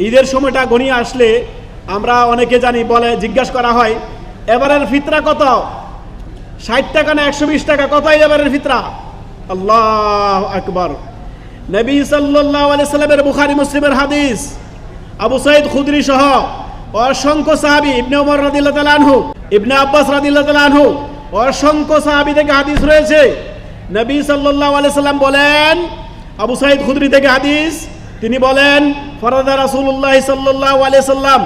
ঈদের সময়টা ঘনিয়ে আসলে আমরা অনেকে জানি, বলে, জিজ্ঞাসা করা হয়, এবারের ফিতরা কত? 60 টাকা না 120 টাকা? কত এবারের ফিতরা? আল্লাহু আকবার। নবী সাল্লাল্লাহু আলাইহি সাল্লামের বুখারী মুসলিমের হাদিস, আবু সাঈদ খুদরি সহ অসংখ্য সাহাবী, ইবনে ওমর রাদিয়াল্লাহু তাআলা আনহু, ইবনে আব্বাস রাদিয়াল্লাহু তাআলা আনহু, অসংখ্য সাহাবী থেকে হাদিস রয়েছে। নবী সাল্লাল্লাহু আলাইহি সাল্লাম বলেন, আবু সাঈদ খুদরি থেকে হাদিস, তিনি বলেন, ফরদা রাসূলুল্লাহ সাল্লাল্লাহু আলাইহি সাল্লাম,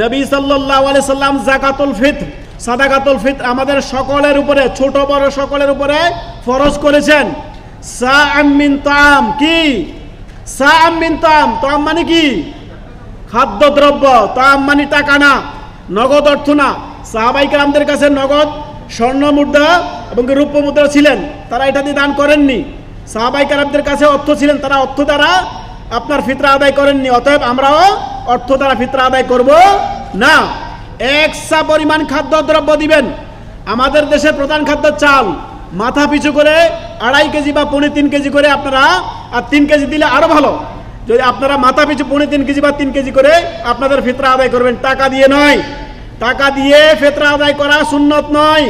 নবী সাল্লাল্লাহু আলাইহি সাল্লাম যাকাতুল ফিতর, সাদাকাতুল ফিতর আমাদের সকলের উপরে, ছোট বড় সকলের উপরে ফরজ করেছেন। সাআম মিন তাআম, কি সাআম মিন তাআম? তাআম মানে কি? খাদ্যদ্রব্য। তাআম মানে টাকা না, নগদ অর্থ না। সাহাবায়ে কেরামদের কাছে নগদ স্বর্ণ মুদ্রা এবং রূপ্য মুদ্রা ছিলেন, তারা এটা দিয়ে দান করেননি। সাহাবায়ে কেরামদের কাছে অর্থ ছিলেন, তারা অর্থ দ্বারা আপনার ফিতরা আদায় করেননি। অতএব আমরাও অর্থ দ্বারা ফিতরা আদায় করব না। একসা পরিমাণ খাদ্যদ্রব্য দিবেন। আমাদের দেশের প্রধান খাদ্য চাল, মাথা পিছু করে 2.5 কেজি বা 3.25 কেজি করে আপনারা, আর 3 কেজি দিলে আরো ভালো, যদি আপনারা মাথা পিছু 3.25 কেজি বা 3 কেজি করে আপনাদের ফিতরা আদায় করবেন। টাকা দিয়ে নয়, টাকা দিয়ে ফিতরা আদায় করা সুন্নত নয়।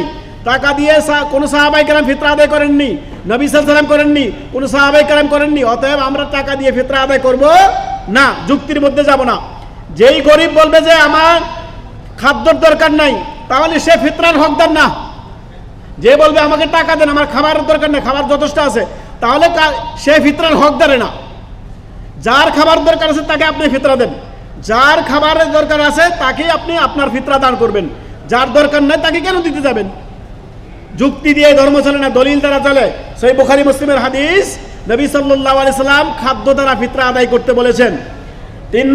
টাকা দিয়ে কোনো সাহাবায়ে কেরাম ফিতরা আদায় করেননি, নবী সাল্লাল্লাহু আলাইহি ওয়াসাল্লাম করেননি, কোনো সাহাবায়ে কেরাম করেননি। অতএব আমরা টাকা দিয়ে ফিতরা আদায় করব না, যুক্তির মধ্যে যাব না। যেই গরিব বলবে যে আমার খাদ্যর দরকার নাই, তাহলে সে ফিতরার হকদার না। যে বলবে আমাকে টাকা দেন, আমার খাবারের দরকার নেই, খাবার যথেষ্ট আছে, তাহলে সে ফিতরার হকদারে না। যার খাবার দরকার আছে তাকে আপনি ফিতরা দেন, যার খাবারের দরকার আছে তাকে আপনি আপনার ফিতরা দান করবেন। যার দরকার নাই তাকে কেন দিতে যাবেন? যুক্তি দিয়ে ধর্ম চলে না, দলিল দ্বারা চলে। সহিহ বুখারী মুসলিমের হাদিস, নবী সাল্লাল্লাহু আলাইহি সাল্লাম খাদ্য দ্বারা ফিতরা আদায় করতে বলেছেন। 3